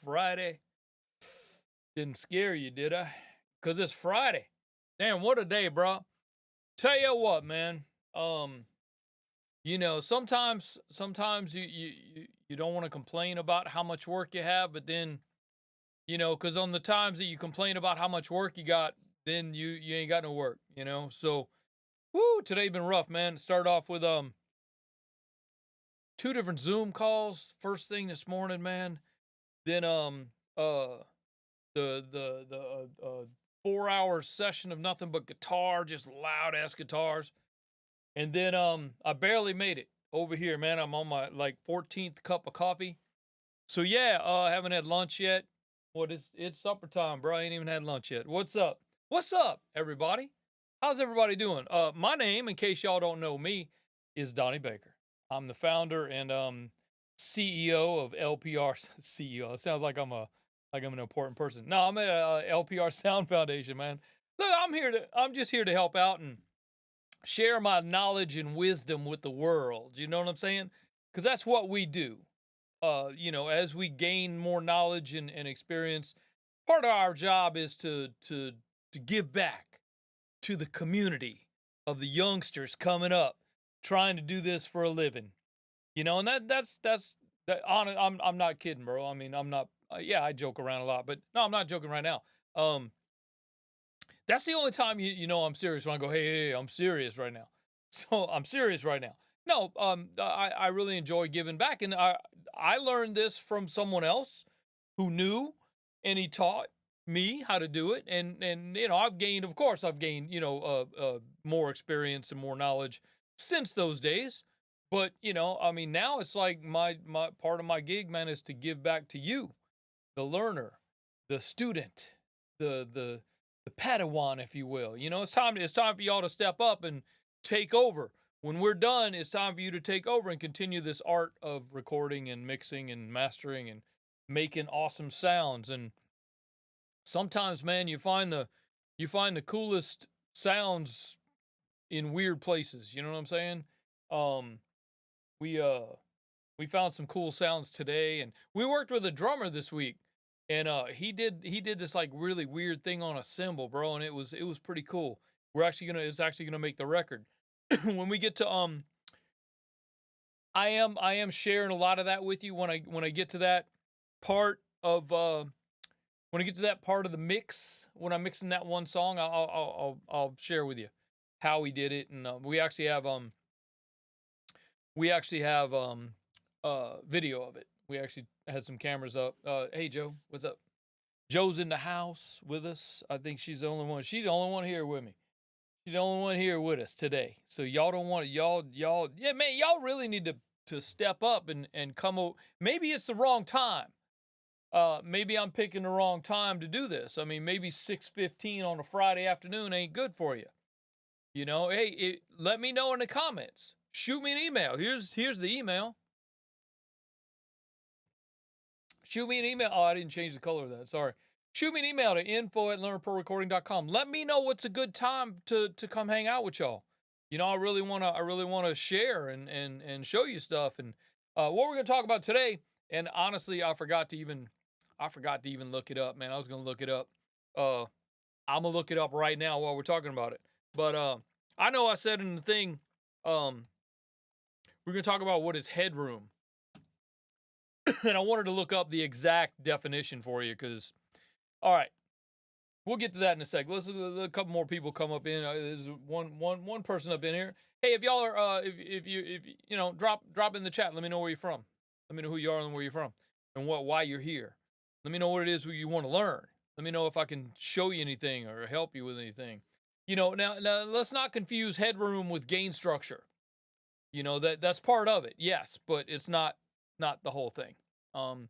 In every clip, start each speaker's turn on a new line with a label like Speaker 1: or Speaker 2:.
Speaker 1: Friday. Didn't scare you, did I? Cause it's Friday. Damn, what a day, bro. Tell you what, man. Um, sometimes you don't want to complain about how much work you have, but then, cause on the times that you complain about how much work you got, then you ain't got no work. So woo, today been rough, man. Started off with two different Zoom calls first thing this morning, man. Then uh the 4 hour session of nothing but guitar, just loud ass guitars. And then I barely made it over here, man. I'm on my like 14th cup of coffee. So yeah, haven't had lunch yet. What is it's supper time, bro. I ain't even had lunch yet. What's up? What's up, everybody? How's everybody doing? My name, in case y'all don't know me, is Donny Baker. I'm the founder and CEO of LPR. CEO. It sounds like I'm an important person. No, I'm at LPR Sound Foundation, man. Look, I'm just here to help out and share my knowledge and wisdom with the world. You know what I'm saying? Because that's what we do. As we gain more knowledge and experience, part of our job is to give back to the community of the youngsters coming up, trying to do this for a living. And I'm not kidding, bro. I mean, I'm not. Yeah, I joke around a lot, but no, I'm not joking right now. That's the only time you know I'm serious when I go, hey, I'm serious right now. So I'm serious right now. No, I really enjoy giving back, and I learned this from someone else who knew, and he taught me how to do it, and I've gained more experience and more knowledge since those days. But I mean, now it's like my part of my gig, man, is to give back to you, the learner, the student, the Padawan, if you will. It's time for y'all to step up and take over. When we're done, it's time for you to take over and continue this art of recording and mixing and mastering and making awesome sounds. And sometimes, man, you find the coolest sounds in weird places. You know what I'm saying? Um, we we found some cool sounds today, and we worked with a drummer this week, and he did this like really weird thing on a cymbal, bro, and it was pretty cool. It's actually gonna make the record. When we get to I am sharing a lot of that with you when I get to that part of when I get to that part of the mix, when I'm mixing that one song. I'll share with you how we did it. And we actually have video of it. We actually had some cameras up. Hey Joe, what's up? Joe's in the house with us. I think she's the only one. She's the only one here with me. She's the only one here with us today. So y'all don't want to, yeah, man, y'all really need to step up and come over. Maybe it's the wrong time. Maybe I'm picking the wrong time to do this. I mean, maybe 6:15 on a Friday afternoon ain't good for you. Hey, let me know in the comments. Shoot me an email. Here's the email. Shoot me an email. Oh, I didn't change the color of that. Sorry. Shoot me an email to info@learnprorecording.com. Let me know what's a good time to come hang out with y'all. I really wanna share and show you stuff. And what we're gonna talk about today. And honestly, I forgot to even look it up, man. I was gonna look it up. Uh, I'm gonna look it up right now while we're talking about it. But I know I said in the thing, um, we're gonna talk about what is headroom. And I wanted to look up the exact definition for you because, all right, we'll get to that in a sec. Let's let a couple more people come up in. There's one person up in here. Hey, if y'all are, if you drop in the chat. Let me know where you're from. Let me know who you are and where you're from, and why you're here. Let me know what it is you want to learn. Let me know if I can show you anything or help you with anything. Now let's not confuse headroom with gain structure. That's part of it, yes, but it's not the whole thing. Um,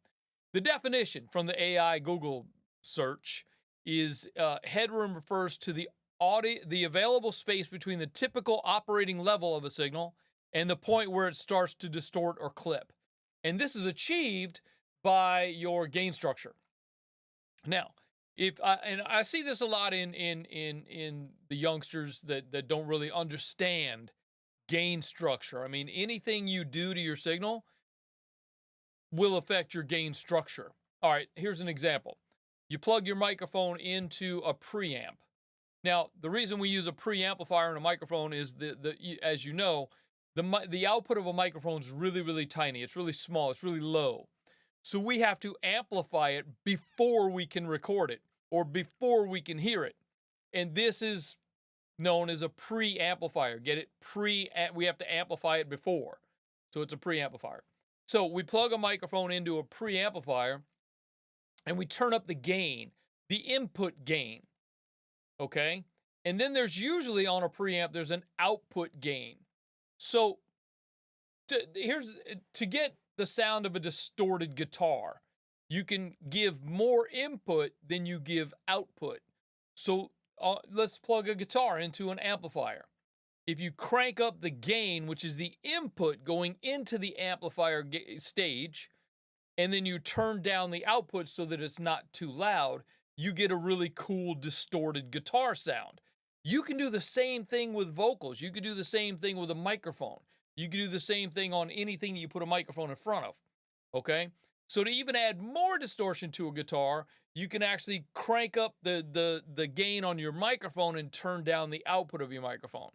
Speaker 1: the definition from the AI Google search is headroom refers to the available space between the typical operating level of a signal and the point where it starts to distort or clip. And this is achieved by your gain structure. Now, I see this a lot in the youngsters that don't really understand gain structure. I mean, anything you do to your signal will affect your gain structure. All right, here's an example. You plug your microphone into a preamp. Now, the reason we use a preamplifier and a microphone is as you know, the output of a microphone is really, really tiny. It's really small. It's really low. So we have to amplify it before we can record it or before we can hear it. And this is known as a preamplifier. Get it? We have to amplify it before. So it's a preamplifier. So we plug a microphone into a preamplifier and we turn up the gain, the input gain. Okay? And then there's usually on a preamp there's an output gain. So to get the sound of a distorted guitar, you can give more input than you give output. So let's plug a guitar into an amplifier. If you crank up the gain, which is the input going into the amplifier stage, and then you turn down the output so that it's not too loud, you get a really cool distorted guitar sound. You can do the same thing with vocals. You can do the same thing with a microphone. You can do the same thing on anything that you put a microphone in front of. Okay? So to even add more distortion to a guitar, you can actually crank up the gain on your microphone and turn down the output of your microphone.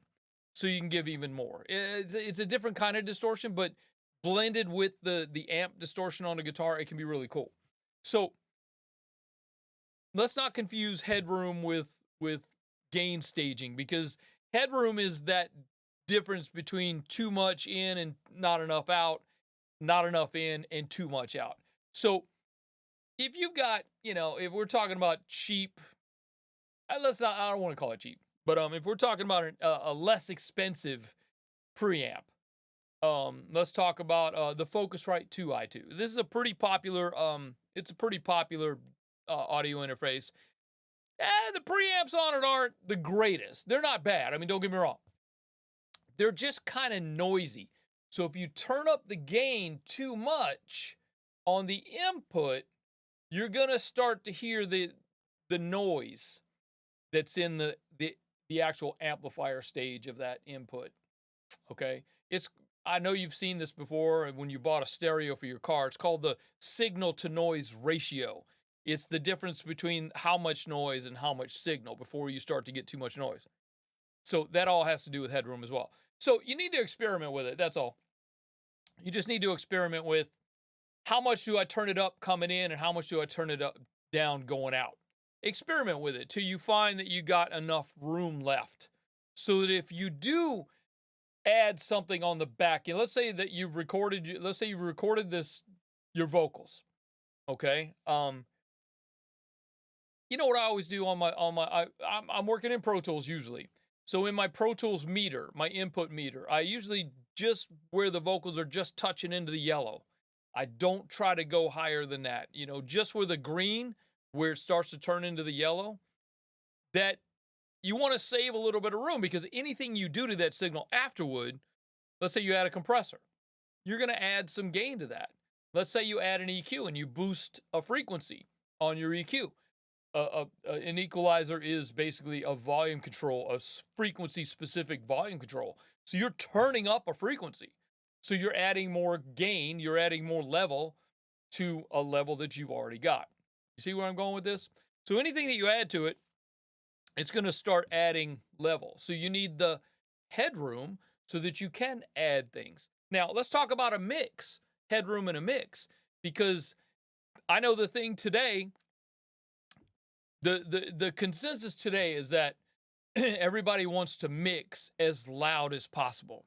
Speaker 1: So you can give even more. It's a different kind of distortion, but blended with the amp distortion on a guitar, it can be really cool. So let's not confuse headroom with gain staging, because headroom is that difference between too much in and not enough out, not enough in and too much out. So if you've got, if we're talking about cheap, I don't want to call it cheap, but if we're talking about a less expensive preamp, let's talk about the Focusrite 2i2. This is a pretty popular audio interface. The preamps on it aren't the greatest. They're not bad. I mean, don't get me wrong. They're just kind of noisy. So if you turn up the gain too much on the input, you're going to start to hear the noise that's in the actual amplifier stage of that input. Okay? I know you've seen this before when you bought a stereo for your car. It's called the signal to noise ratio. It's the difference between how much noise and how much signal before you start to get too much noise. So that all has to do with headroom as well. So you need to experiment with it. That's all. You just need to experiment with how much do I turn it up coming in and how much do I turn it up down going out. Experiment with it till you find that you got enough room left. So that if you do add something on the back end, let's say you recorded your vocals. Okay? You know what I always do I'm working in Pro Tools usually. So in my Pro Tools meter, my input meter, I usually just where the vocals are just touching into the yellow. I don't try to go higher than that. Just where the green, where it starts to turn into the yellow, that you want to save a little bit of room, because anything you do to that signal afterward, let's say you add a compressor, you're going to add some gain to that. Let's say you add an EQ and you boost a frequency on your EQ. An equalizer is basically a volume control, a frequency-specific volume control. So you're turning up a frequency. So you're adding more gain, you're adding more level to a level that you've already got. You see where I'm going with this? So anything that you add to it, it's going to start adding level. So you need the headroom so that you can add things. Now, let's talk about a mix, headroom and a mix, because I know the thing today, the consensus today is that everybody wants to mix as loud as possible.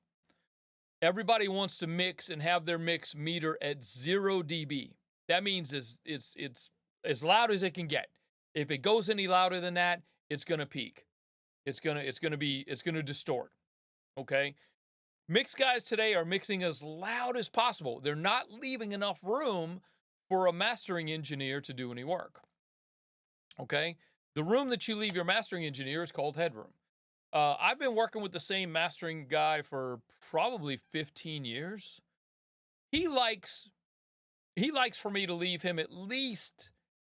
Speaker 1: Everybody wants to mix and have their mix meter at 0 dB. That means it's as loud as it can get. If it goes any louder than that, it's going to peak. It's going to distort. Okay? Mix guys today are mixing as loud as possible. They're not leaving enough room for a mastering engineer to do any work. Okay? The room that you leave your mastering engineer is called headroom. I've been working with the same mastering guy for probably 15 years. He likes for me to leave him at least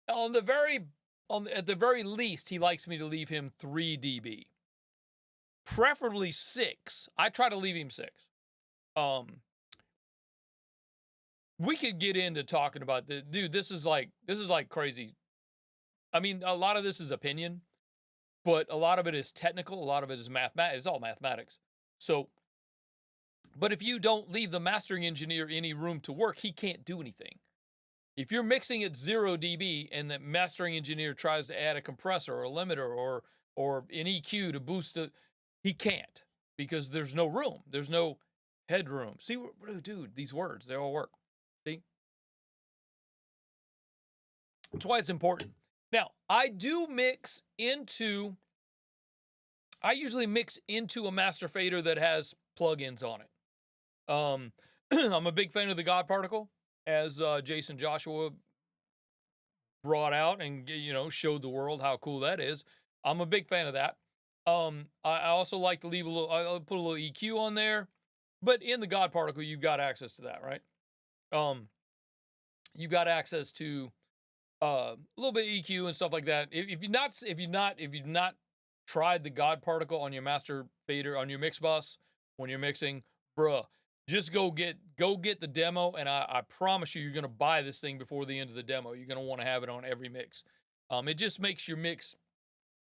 Speaker 1: at the very least, he likes me to leave him 3 dB. Preferably 6. I try to leave him 6. we could get into talking about the dude. This is like crazy. I mean, a lot of this is opinion, but a lot of it is technical. A lot of it is mathematics. It's all mathematics. So, but if you don't leave the mastering engineer any room to work, he can't do anything. If you're mixing at 0 dB and the mastering engineer tries to add a compressor or a limiter or an EQ to boost it, he can't because there's no room. There's no headroom. See, dude, these words, they all work. See? That's why it's important. Now, I usually mix into a master fader that has plugins on it. I'm a big fan of the God particle, as Jason Joshua brought out and showed the world how cool that is. I'm a big fan of that. I also like to leave a little. I'll put a little EQ on there, but in the God particle, you've got access to that, right? You've got access to a little bit of EQ and stuff like that. If you've not tried the God particle on your master fader on your mix bus when you're mixing, bruh, just go get the demo, and I promise you, you're gonna buy this thing before the end of the demo. You're gonna want to have it on every mix. It just makes your mix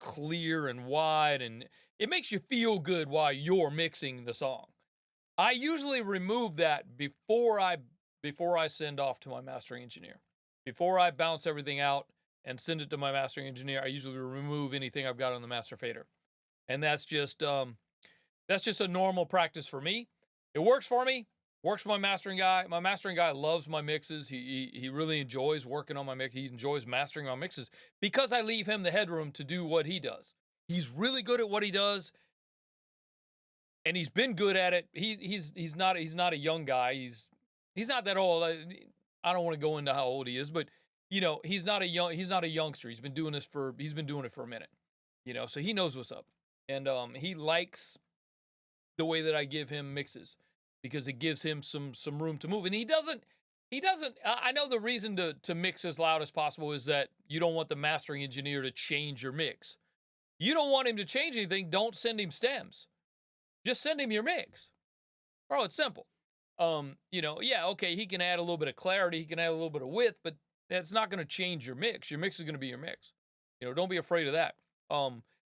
Speaker 1: clear and wide, and it makes you feel good while you're mixing the song. I usually remove that before I send off to my mastering engineer. Before I bounce everything out and send it to my mastering engineer, I usually remove anything I've got on the master fader. And that's just a normal practice for me. It works for me. Works for my mastering guy. My mastering guy loves my mixes. He really enjoys working on my mix. He enjoys mastering my mixes because I leave him the headroom to do what he does. He's really good at what he does, and he's been good at it. He's not a young guy. He's not that old. I don't want to go into how old he is, but he's not a youngster. He's been doing it for a minute. So he knows what's up, and he likes the way that I give him mixes because it gives him some room to move. And he doesn't. I know the reason to mix as loud as possible is that you don't want the mastering engineer to change your mix. You don't want him to change anything. Don't send him stems. Just send him your mix. Bro, it's simple. Yeah, okay, he can add a little bit of clarity, he can add a little bit of width, but that's not going to change your mix. Your mix is going to be your mix. Don't be afraid of that.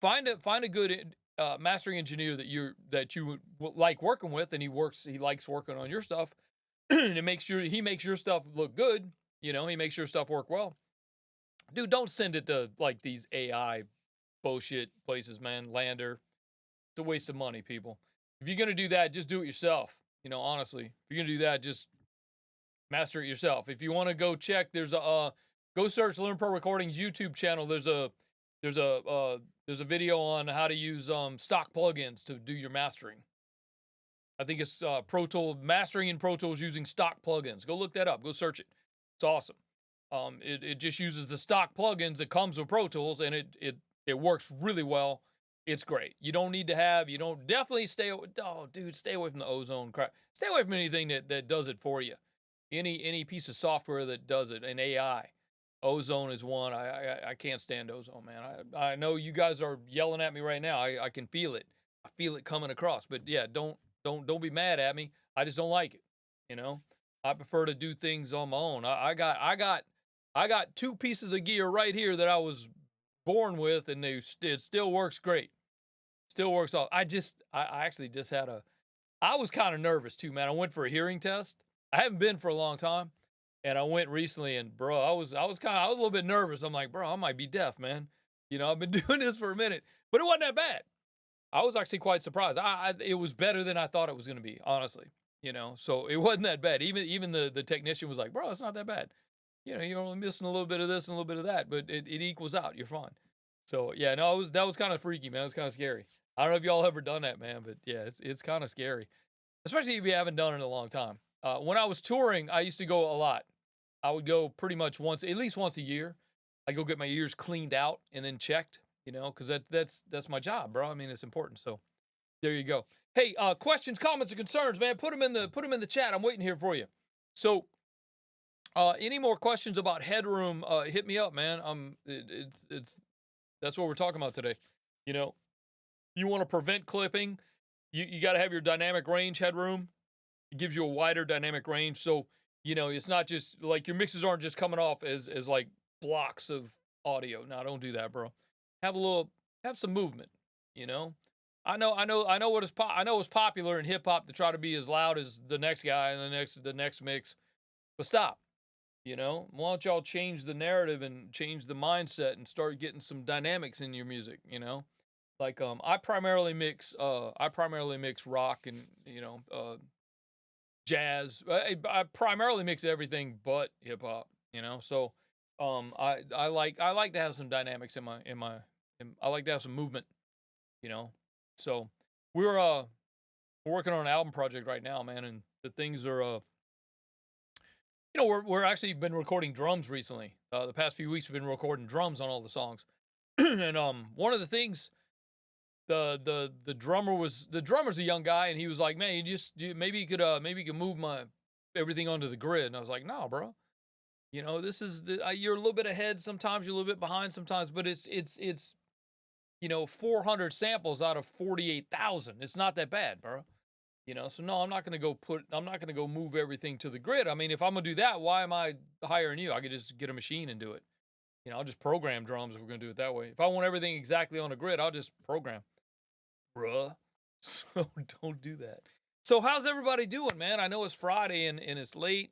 Speaker 1: Find a good mastering engineer that you like working with, and he likes working on your stuff, and he makes your stuff look good. He makes your stuff work well. Dude, don't send it to like these AI bullshit places, man. Lander. It's a waste of money, people. If you're gonna do that, just do it yourself. Honestly, if you're gonna do that, just master it yourself. If you want to go check, there's a go search Learn Pro Recordings YouTube channel. There's a video on how to use stock plugins to do your mastering. I think it's Pro Tools mastering in Pro Tools using stock plugins. Go look that up. Go search it. It's awesome. It just uses the stock plugins that comes with Pro Tools, and it works really well. It's great. You don't definitely stay away from the ozone crap. Stay away from anything that does it for you. Any piece of software that does it, an AI. Ozone is one. I can't stand ozone, man. I know you guys are yelling at me right now. I can feel it. I feel it coming across. But yeah, don't be mad at me. I just don't like it. I prefer to do things on my own. I got two pieces of gear right here that I was born with, and it still works great. Still works off. I actually just had I was kind of nervous too, man. I went for a hearing test. I haven't been for a long time, and I went recently, and bro, I was a little bit nervous. I'm like, bro, I might be deaf, man. I've been doing this for a minute, but it wasn't that bad. I was actually quite surprised. It was better than I thought it was going to be, honestly. So it wasn't that bad. Even the technician was like, bro, it's not that bad. You're only missing a little bit of this and a little bit of that, but it equals out. You're fine. So yeah, no, that was kind of freaky, man. It was kind of scary. I don't know if y'all ever done that, man, but yeah, it's kind of scary, especially if you haven't done it in a long time. When I was touring, I used to go a lot. I would go pretty much at least once a year. I'd go get my ears cleaned out and then checked, because that's my job, bro. I mean, it's important. So there you go. Hey, questions, comments, and concerns, man. Put them in the chat. I'm waiting here for you. So, any more questions about Headroom? Hit me up, man. That's what we're talking about today. You want to prevent clipping. You got to have your dynamic range Headroom. It gives you a wider dynamic range. So, You know, it's not just like your mixes aren't just coming off as like blocks of audio. No, don't do that, bro. Have a little, have some movement. You know, I know I know it's popular in hip hop to try to be as loud as the next guy and the next mix, but stop. You know, why don't y'all change the narrative and change the mindset and start getting some dynamics in your music? You know, like I primarily mix rock and jazz. I primarily mix everything but hip hop, you know. So I like to have some dynamics I like to have some movement, you know. So we're working on an album project right now, man, and the things are we're actually been recording drums recently. The past few weeks we've been recording drums on all the songs. And one of the things the drummer's a young guy, and he was like, man, maybe you could move my everything onto the grid. And I was like, no, bro. You know, this is you're a little bit ahead sometimes, you're a little bit behind sometimes, but it's 400 samples out of 48,000. It's not that bad, bro. You know, so no, I'm not gonna go move everything to the grid. I mean, if I'm gonna do that, why am I hiring you? I could just get a machine and do it. You know, I'll just program drums if we're gonna do it that way. If I want everything exactly on a grid, I'll just program, bruh. So don't do that. So how's everybody doing, man? I know it's Friday and it's late.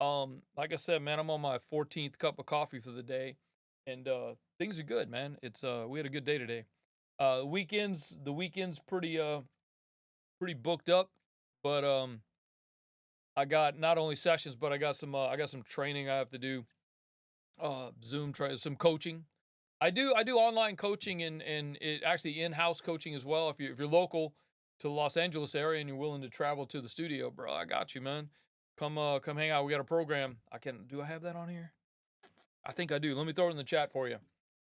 Speaker 1: Like I said, man, I'm on my 14th cup of coffee for the day, and things are good, man. It's we had a good day today. The weekend's pretty booked up, but I got not only sessions, but I got some training I have to do. Some coaching. I do online coaching and it actually in-house coaching as well. If you're local to the Los Angeles area and you're willing to travel to the studio, bro, I got you, man. Come hang out. We got a program. Do I have that on here? I think I do. Let me throw it in the chat for you.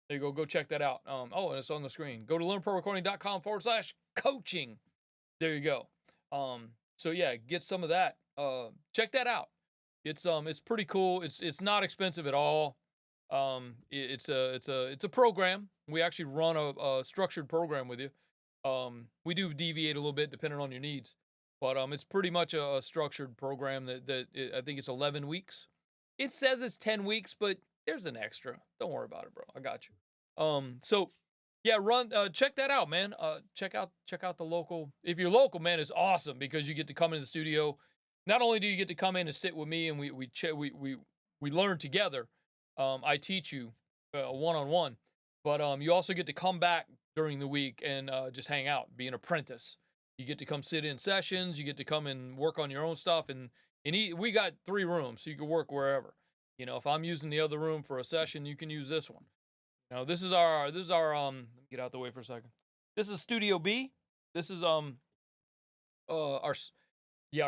Speaker 1: There you go. Go check that out. And it's on the screen. Go to learnprorecording.com/coaching. There you go. So yeah, get some of that. Check that out. It's pretty cool. It's not expensive at all. It's a program. We actually run a structured program with you. We do deviate a little bit depending on your needs, but it's pretty much a structured program I think it's 11 weeks. It says it's 10 weeks, but there's an extra. Don't worry about it, bro. I got you. So yeah, check that out, man. Check out the local. If you're local, man, it's awesome because you get to come in the studio. Not only do you get to come in and sit with me and we learn together. I teach you one-on-one, but you also get to come back during the week and just hang out, be an apprentice. You get to come sit in sessions. You get to come and work on your own stuff. We got 3 rooms, so you can work wherever. You know, if I'm using the other room for a session, you can use this one. Now, this is our let me get out the way for a second. This is Studio B. This is our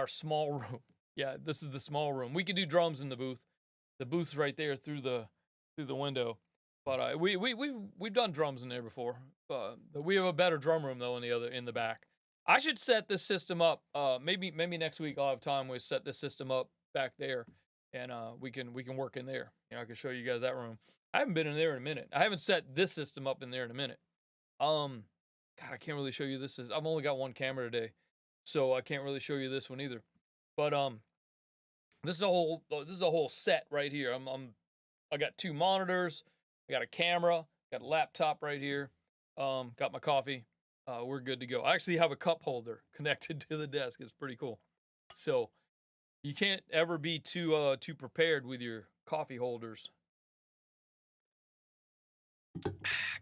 Speaker 1: small room. Yeah, this is the small room. We could do drums in the booth. The booth's right there through the window. But we've done drums in there before. We have a better drum room though in the back. I should set this system up. Maybe next week I'll have time. We set this system up back there, and we can work in there. You know, I can show you guys that room. I haven't been in there in a minute. I haven't set this system up in there in a minute. God, I can't really show you this. I've only got one camera today, so I can't really show you this one either. But this is a whole set right here. I got 2 monitors, I got a camera, got a laptop right here, got my coffee. We're good to go. I actually have a cup holder connected to the desk. It's pretty cool. So you can't ever be too prepared with your coffee holders.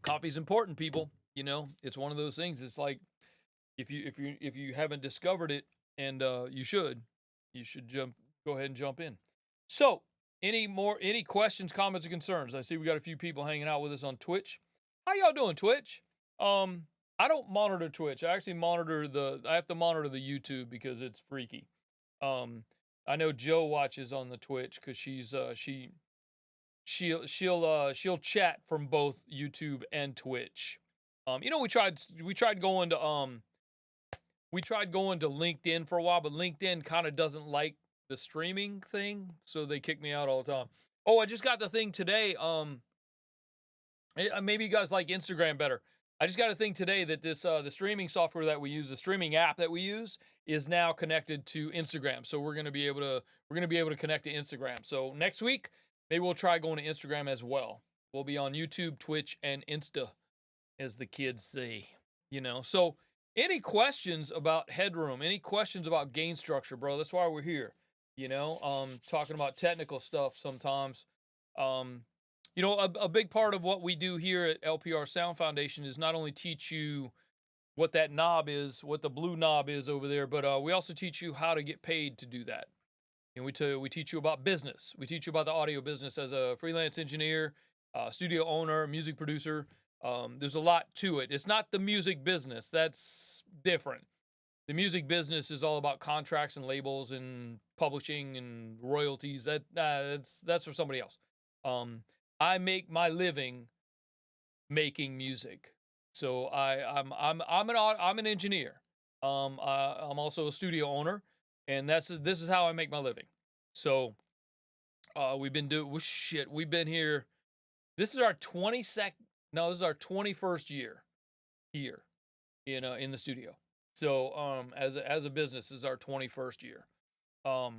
Speaker 1: Coffee's important, people. You know, it's one of those things. It's like if you haven't discovered it, and you should go ahead and jump in. So, any questions, comments, or concerns? I see we got a few people hanging out with us on Twitch. How y'all doing, Twitch? I don't monitor Twitch. I actually I have to monitor the YouTube because it's freaky. I know Joe watches on the Twitch because she'll chat from both YouTube and Twitch. We tried going to LinkedIn for a while, but LinkedIn kind of doesn't like the streaming thing, so they kick me out all the time. Oh, I just got the thing today. Maybe you guys like Instagram better. I just got a thing today that this the streaming software that we use, the streaming app that we use, is now connected to Instagram. So we're gonna be able to connect to Instagram. So next week, maybe we'll try going to Instagram as well. We'll be on YouTube, Twitch, and Insta, as the kids say. So any questions about Headroom? Any questions about gain structure, bro? That's why we're here. Talking about technical stuff sometimes. Um, a big part of what we do here at LPR Sound Foundation is not only teach you what that knob is, what the blue knob is over there, but we also teach you how to get paid to do that. And we teach you about business. We teach you about the audio business as a freelance engineer, studio owner, music producer. There's a lot to it. It's not the music business. That's different. The music business is all about contracts and labels and publishing and royalties. That's for somebody else. I make my living making music. So I'm an engineer. I'm also a studio owner, and this is how I make my living. So we've been here. This is our 22nd. No, this is our 21st year here in the studio. So as a business, this is our 21st year. I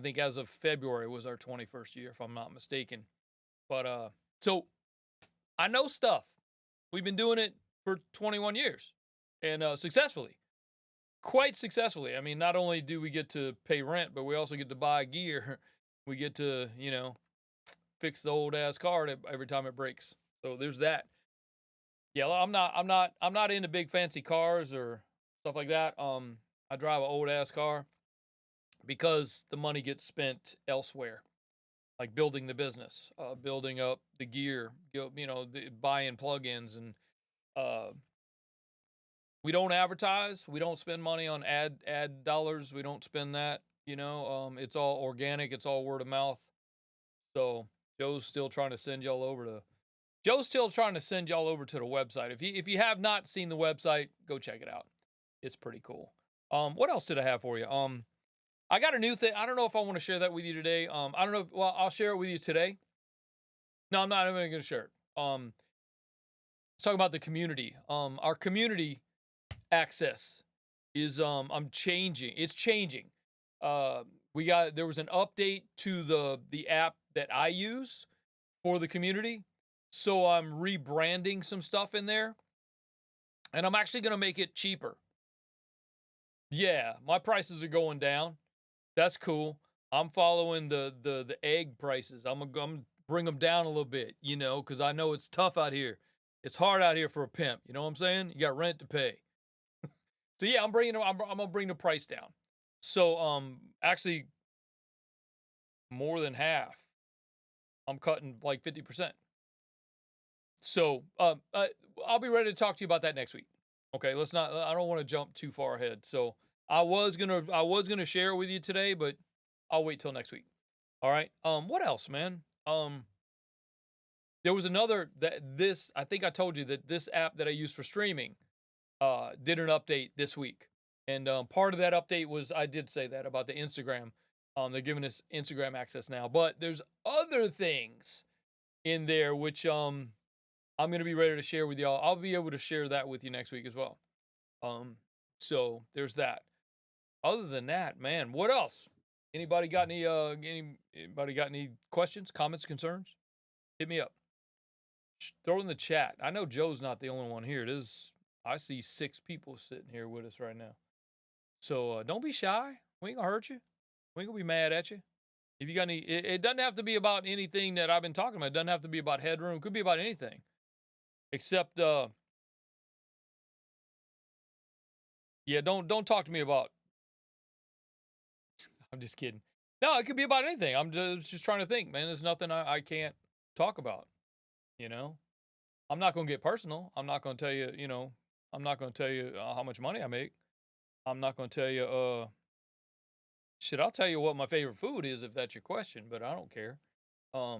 Speaker 1: think as of February was our 21st year, if I'm not mistaken. But so I know stuff. We've been doing it for 21 years, and successfully, quite successfully. I mean, not only do we get to pay rent, but we also get to buy gear. We get to, fix the old ass car every time it breaks. So there's that. Yeah, I'm not into big fancy cars or stuff like that. I drive an old ass car because the money gets spent elsewhere, like building the business, building up the gear, buying plugins, and we don't advertise. We don't spend money on ad dollars. We don't spend that. It's all organic. It's all word of mouth. So Joe's still trying to send y'all over to the website. If you have not seen the website, go check it out. It's pretty cool. What else did I have for you? I got a new thing. I don't know if I want to share that with you today. I don't know. Well, I'll share it with you today. No, I'm not even going to share it. Let's talk about the community. Our community access is I'm changing. It's changing. There was an update to the app that I use for the community. So I'm rebranding some stuff in there, and I'm actually going to make it cheaper. Yeah, my prices are going down. That's cool. I'm following the egg prices. I'm gonna bring them down a little bit, because I know it's tough out here. It's hard out here for a pimp. You know what I'm saying? You got rent to pay. So yeah, I'm gonna bring the price down. So actually more than half. I'm cutting like 50%. So I'll be ready to talk to you about that next week. Okay, I don't want to jump too far ahead. So I was gonna share it with you today, but I'll wait till next week. All right. What else, man? There was another I think I told you that this app that I use for streaming did an update this week. And part of that update was, I did say that about the Instagram. They're giving us Instagram access now, but there's other things in there which I'm going to be ready to share with y'all. I'll be able to share that with you next week as well. So there's that. Other than that, man, what else? Anybody got any questions, comments, concerns? Hit me up. Throw it in the chat. I know Joe's not the only one here. I see 6 people sitting here with us right now. So don't be shy. We ain't gonna hurt you. We ain't gonna be mad at you. If you got any, it doesn't have to be about anything that I've been talking about. It doesn't have to be about Headroom. It could be about anything. Except, yeah, don't talk to me about. I'm just kidding. No, it could be about anything. I'm just trying to think, man. There's nothing I can't talk about. I'm not gonna get personal. I'm not gonna tell you. I'm not gonna tell you how much money I make. I'm not gonna tell you. Shit, I'll tell you what my favorite food is if that's your question, but I don't care. I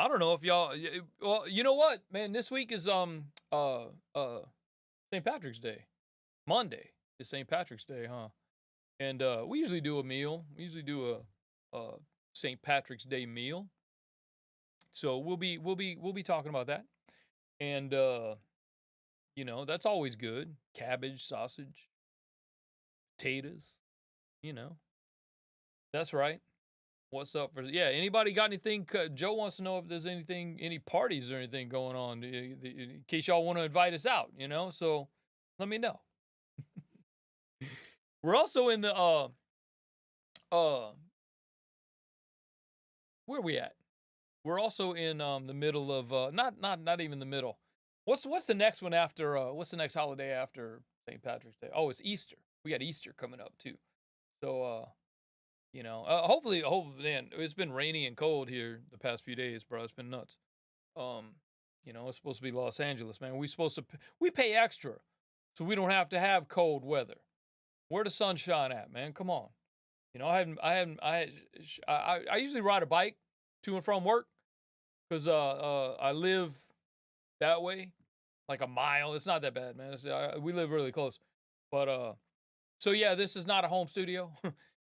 Speaker 1: don't know if y'all. Well, you know what, man? This week is St. Patrick's Day. Monday is St. Patrick's Day, huh? And we usually do a meal. We usually do a St. Patrick's Day meal. So we'll be talking about that. And you know, that's always good. Cabbage, sausage, potatoes, you know. That's right. What's up for yeah, anybody got anything Joe wants to know if there's anything any parties or anything going on in case y'all want to invite us out, you know? So let me know. We're also in the uh where are we at? We're also in the middle of not even the middle. What's the next one after what's the next holiday after St. Patrick's Day? Oh, it's Easter. We got Easter coming up too. So you know, hopefully man, it's been rainy and cold here the past few days, bro. It's been nuts. Um, you know, it's supposed to be Los Angeles, man. We pay extra so we don't have to have cold weather. Where the sunshine at, man? Come on. You know, I usually ride a bike to and from work because I live that way, like a mile. It's not that bad, man. We live really close, but so yeah, this is not a home studio.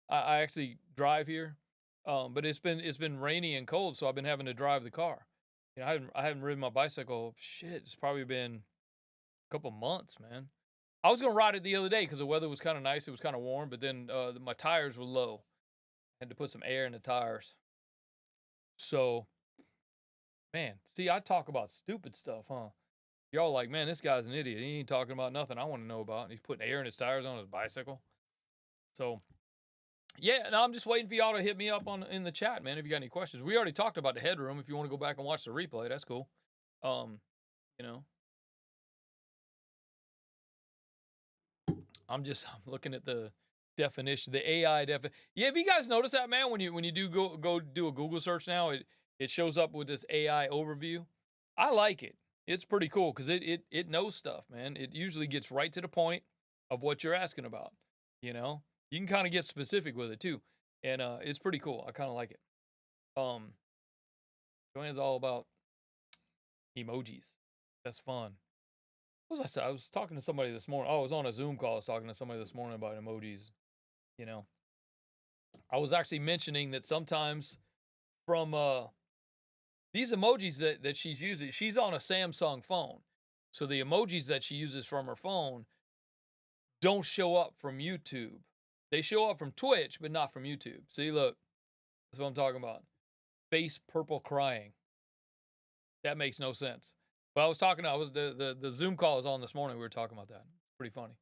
Speaker 1: I actually drive here, but it's been rainy and cold, so I've been having to drive the car. You know, I haven't ridden my bicycle. Shit, it's probably been a couple months, man. I was gonna ride it the other day because the weather was kind of nice. It was kind of warm, but then my tires were low. I had to put some air in the tires. So, man, see, I talk about stupid stuff, huh? Y'all like, man, this guy's an idiot. He ain't talking about nothing I want to know about. And he's putting air in his tires on his bicycle. So, yeah, no, I'm just waiting for y'all to hit me up in the chat, man. If you got any questions, we already talked about the headroom. If you want to go back and watch the replay, that's cool. You know, I'm looking at the definition, the AI definition. Yeah, have you guys noticed that, man? When you do go do a Google search now, it shows up with this AI overview. I like it. It's pretty cool because it knows stuff, man. It usually gets right to the point of what you're asking about. You know, you can kind of get specific with it too, and it's pretty cool. I kind of like it. Um, Joanne's all about emojis. That's fun. What was I say? I was talking to somebody this morning. Oh, I was on a Zoom call. I was talking to somebody this morning about emojis. You know, I was actually mentioning that sometimes from these emojis that she's using, she's on a Samsung phone. So the emojis that she uses from her phone don't show up from YouTube. They show up from Twitch, but not from YouTube. See, look, that's what I'm talking about. Face purple crying. That makes no sense. But I was the Zoom call was on this morning. We were talking about that. Pretty funny.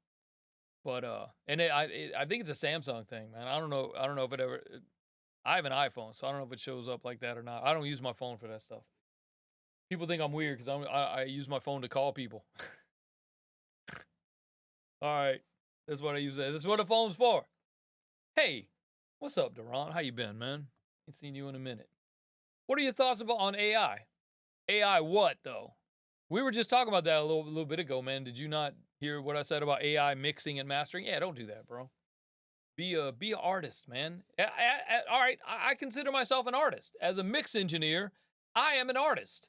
Speaker 1: But I think it's a Samsung thing, man. I don't know if it ever. I have an iPhone, so I don't know if it shows up like that or not. I don't use my phone for that stuff. People think I'm weird because I use my phone to call people. All right, that's what I use. This is what the phone's for. Hey, what's up, Duran? How you been, man? Ain't seen you in a minute. What are your thoughts on AI? AI what though? We were just talking about that a little bit ago, man. Did you not hear what I said about AI mixing and mastering? Yeah, don't do that, bro. Be an artist, man. All right, I consider myself an artist. As a mix engineer, I am an artist.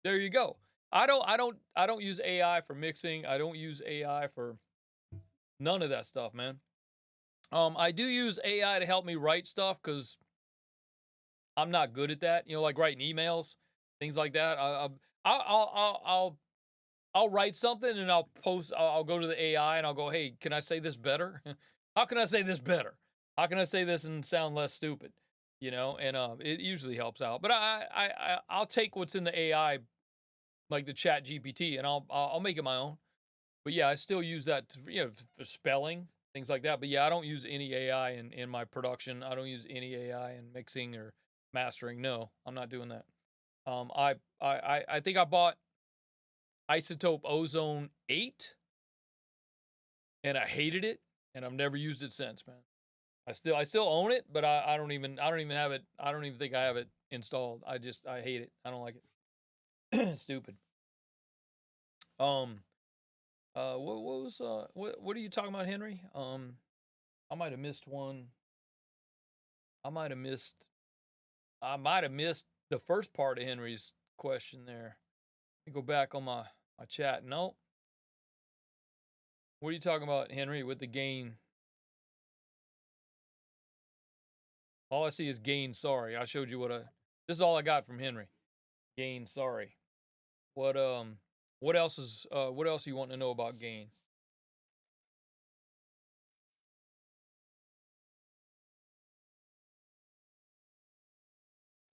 Speaker 1: There you go. I don't use AI for mixing. I don't use AI for none of that stuff, man. I do use AI to help me write stuff because I'm not good at that. You know, like writing emails, things like that. I'll write something and I'll post. I'll go to the AI and I'll go, hey, can I say this better? How can I say this better? How can I say this and sound less stupid? You know, and it usually helps out. But I'll take what's in the AI, like the Chat GPT, and I'll make it my own. But yeah, I still use that to, you know, for spelling, things like that. But yeah, I don't use any AI in my production. I don't use any AI in mixing or mastering. No, I'm not doing that. I think I bought Isotope Ozone 8 and I hated it and I've never used it since, man. I still own it, but I don't even have it. I don't even think I have it installed. I hate it. I don't like it. Stupid. Um what are you talking about, Henry? I might have missed one. I might have missed the first part of Henry's question there. Let me go back on my chat. No. What are you talking about, Henry, with the gain? All I see is gain sorry. I showed you this is all I got from Henry. Gain sorry. What what else you want to know about gain?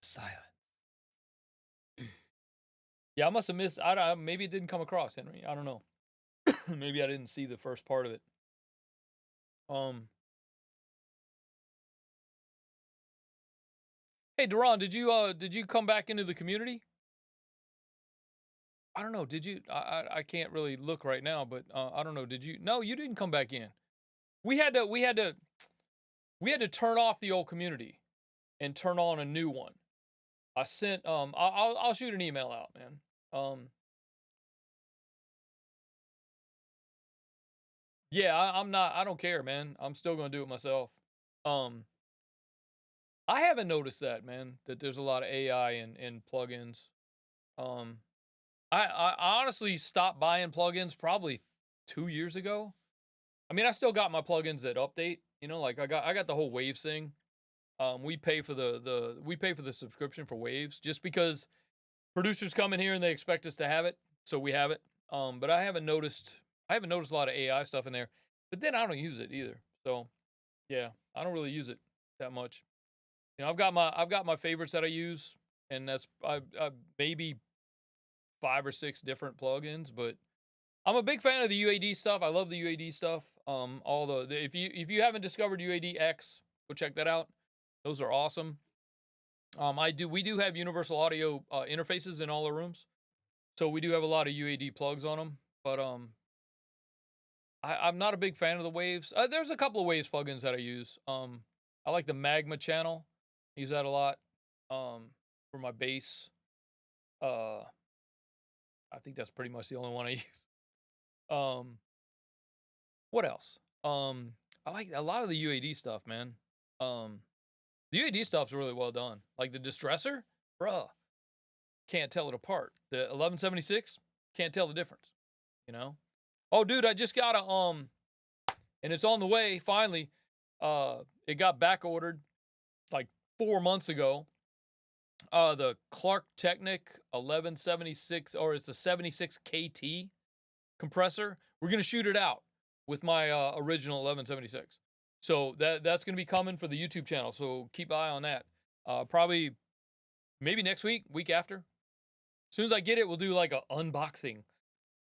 Speaker 1: Silent. Yeah, I must have missed. Maybe it didn't come across, Henry. I don't know. Maybe I didn't see the first part of it. Um, hey, Duran, did you come back into the community? I don't know. Did you? I can't really look right now, but I don't know. Did you? No, you didn't come back in. We had to turn off the old community and turn on a new one. I sent I'll shoot an email out, man. Yeah, I'm not. I don't care, man. I'm still gonna do it myself. Um, I haven't noticed that, man. That there's a lot of AI in plugins. Um, I honestly stopped buying plugins probably 2 years ago. I mean, I still got my plugins that update. You know, like I got the whole Waves thing. We pay for the subscription for Waves just because producers come in here and they expect us to have it, so we have it. But I haven't noticed a lot of AI stuff in there. But then I don't use it either. So yeah, I don't really use it that much. You know, I've got my favorites that I use, and that's I maybe 5 or 6 different plugins. But I'm a big fan of the UAD stuff. I love the UAD stuff. All if you haven't discovered UAD X, go check that out. Those are awesome. We do have universal audio interfaces in all our rooms, so we do have a lot of UAD plugs on them. But I'm not a big fan of the Waves. There's a couple of Waves plugins that I use. I like the Magma channel. Use that a lot. For my bass. Uh, I think that's pretty much the only one I use. Um, what else? I like a lot of the UAD stuff, man. Um, the UAD stuff's really well done. Like the distressor, bruh, can't tell it apart. The 1176, can't tell the difference. You know? Oh, dude, I just got and it's on the way finally. It got back ordered like 4 months ago. The Clark Technic 1176, or it's a 76 KT compressor. We're gonna shoot it out with my original 1176. So that's gonna be coming for the YouTube channel. So keep an eye on that. Probably maybe next week, week after. As soon as I get it, we'll do like a unboxing.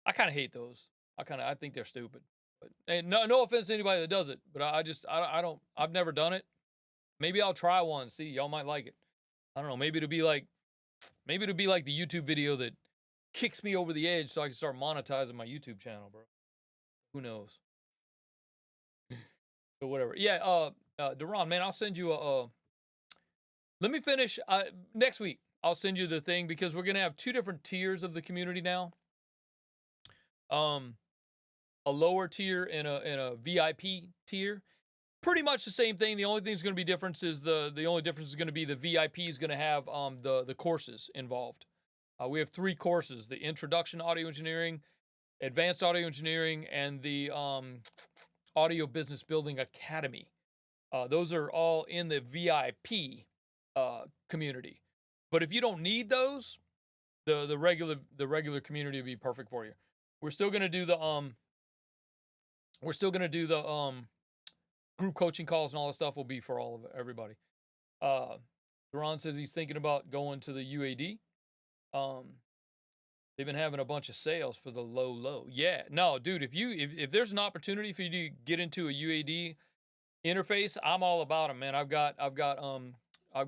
Speaker 1: I kind of hate those. I think they're stupid. But and no offense to anybody that does it, but I don't. I've never done it. Maybe I'll try one. See, y'all might like it. I don't know. Maybe it'll be like the YouTube video that kicks me over the edge so I can start monetizing my YouTube channel, bro. Who knows? So whatever. Yeah. Duran, man, I'll send you let me finish next week. I'll send you the thing because we're gonna have 2 different tiers of the community now. Um, a lower tier and a VIP tier. Pretty much the same thing. The only thing that's going to be difference is the only difference is going to be the VIP is going to have the courses involved. We have 3 courses: the Introduction Audio Engineering, Advanced Audio Engineering, and the Audio Business Building Academy. Those are all in the VIP community. But if you don't need those, the regular community would be perfect for you. We're still gonna do the group coaching calls and all that stuff will be for all of everybody. Uh, Duran says he's thinking about going to the UAD. Um, they've been having a bunch of sales for the low. Yeah, no, dude. If there's an opportunity for you to get into a UAD interface, I'm all about them, man. I've got a I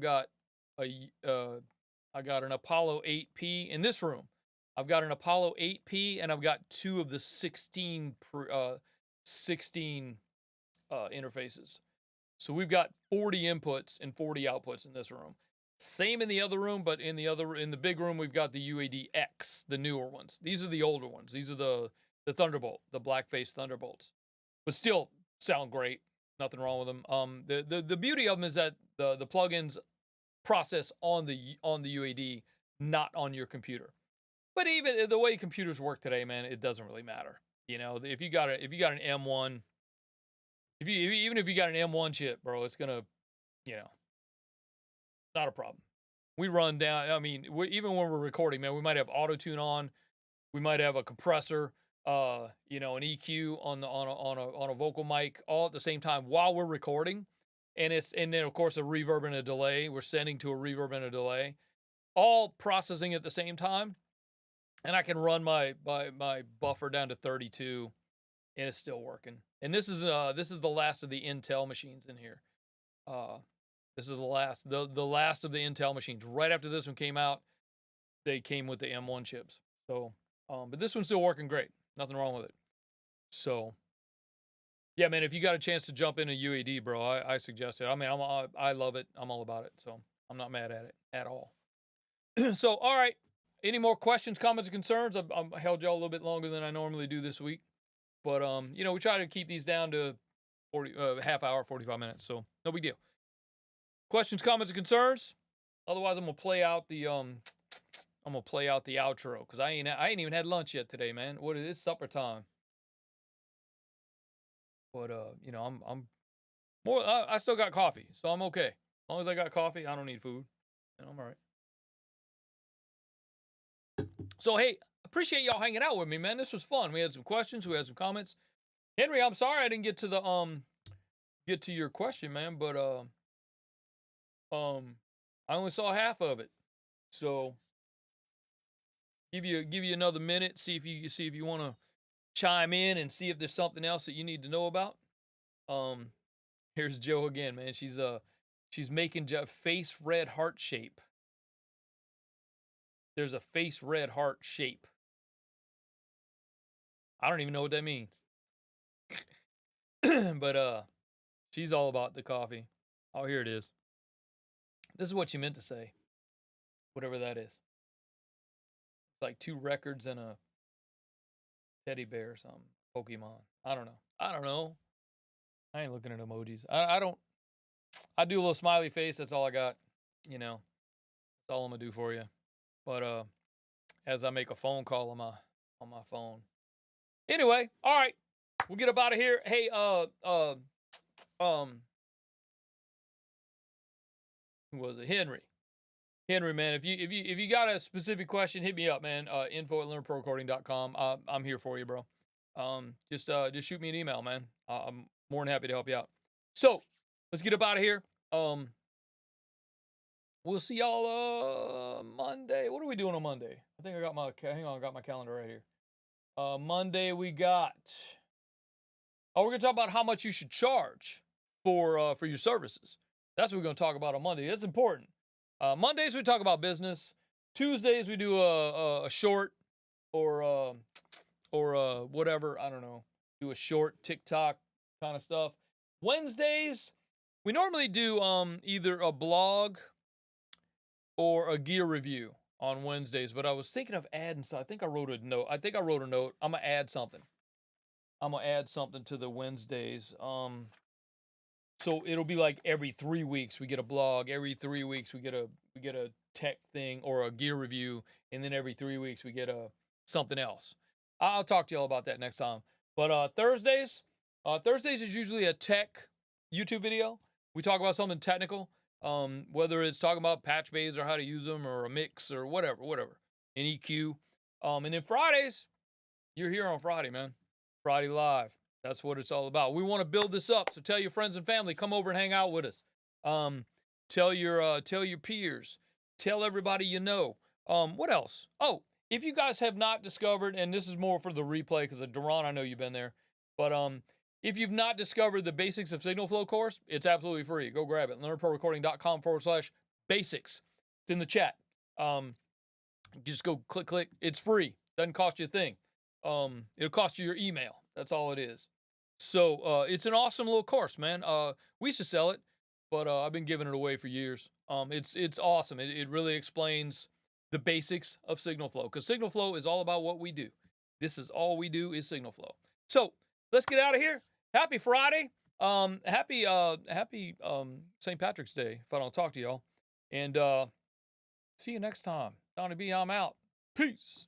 Speaker 1: got an Apollo 8P in this room. I've got an Apollo 8P and I've got 2 of the 16 interfaces. So we've got 40 inputs and 40 outputs in this room. Same in the other room, but in the big room we've got the UAD X, the newer ones. These are the older ones. These are the Thunderbolt, the blackface Thunderbolts. But still sound great. Nothing wrong with them. The beauty of them is that the plugins process on the UAD, not on your computer. But even the way computers work today, man, it doesn't really matter. You know, if you got an M1, even if you got an M1 chip, bro, it's gonna, you know, not a problem. We run down. I mean, even when we're recording, man, we might have auto tune on. We might have a compressor, you know, an EQ on a vocal mic, all at the same time while we're recording. And then of course a reverb and a delay. We're sending to a reverb and a delay, all processing at the same time. And I can run my buffer down to 32, and it's still working. And this is the last of the Intel machines in here. This is the last of the Intel machines. Right after this one came out, they came with the M1 chips. So, but this one's still working great. Nothing wrong with it. So, yeah, man, if you got a chance to jump into UAD, bro, I suggest it. I mean, I love it. I'm all about it. So I'm not mad at it at all. So, all right. Any more questions, comments, or concerns? I've held y'all a little bit longer than I normally do this week, but you know, we try to keep these down to 40, half hour, 45 minutes. So no big deal. Questions, comments, or concerns? Otherwise, I'm gonna play out the outro because I ain't even had lunch yet today, man. What is it? Supper time. But you know, I'm more. I still got coffee, so I'm okay. As long as I got coffee, I don't need food, and I'm all right. So hey, appreciate y'all hanging out with me, man. This was fun. We had some questions, we had some comments. Henry, I'm sorry I didn't get to the get to your question, man, but I only saw half of it. So give you another minute, see if you want to chime in and see if there's something else that you need to know about. Here's Joe again, man. She's making face red heart shape. There's a face red heart shape. I don't even know what that means. But she's all about the coffee. Oh, here it is. This is what she meant to say. Whatever that is. It's like 2 records and a teddy bear or something. Pokemon. I don't know. I ain't looking at emojis. I don't. I do a little smiley face. That's all I got. You know. That's all I'm gonna do for you. But as I make a phone call on my phone. Anyway, all right. We'll get up out of here. Hey, who was it? Henry, man, if you got a specific question, hit me up, man. info@learnprorecording.com. I'm here for you, bro. Just shoot me an email, man. I'm more than happy to help you out. So let's get up out of here. We'll see y'all Monday. What are we doing on Monday? I think I got my I got my calendar right here. Monday we got. Oh, we're gonna talk about how much you should charge for your services. That's what we're gonna talk about on Monday. That's important. Mondays we talk about business. Tuesdays we do a short or whatever, I don't know. Do a short TikTok kind of stuff. Wednesdays we normally do either a blog or a gear review on Wednesdays, but I was thinking of adding so I think I wrote a note. I'm gonna add something. I'm gonna add something to the Wednesdays. So it'll be like every 3 weeks we get a blog. Every 3 weeks we get a tech thing or a gear review, and then every 3 weeks we get a something else. I'll talk to y'all about that next time. But Thursdays is usually a tech YouTube video. We talk about something technical, whether it's talking about patch bays or how to use them or a mix or whatever, an EQ. And then Fridays, you're here on Friday, man. Friday Live. That's what it's all about. We want to build this up. So tell your friends and family, come over and hang out with us. Tell your peers. Tell everybody you know. What else? Oh, if you guys have not discovered, and this is more for the replay because Duran, I know you've been there, but if you've not discovered the basics of Signal Flow course, it's absolutely free. Go grab it. learnprorecording.com/basics. It's in the chat. Just go click. It's free. Doesn't cost you a thing. It'll cost you your email. That's all it is. So it's an awesome little course, man. We used to sell it, but I've been giving it away for years. It's awesome. It really explains the basics of Signal Flow because Signal Flow is all about what we do. This is all we do is Signal Flow. So let's get out of here. Happy Friday. Happy St. Patrick's Day. If I don't talk to y'all, and see you next time. Donny B, I'm out. Peace.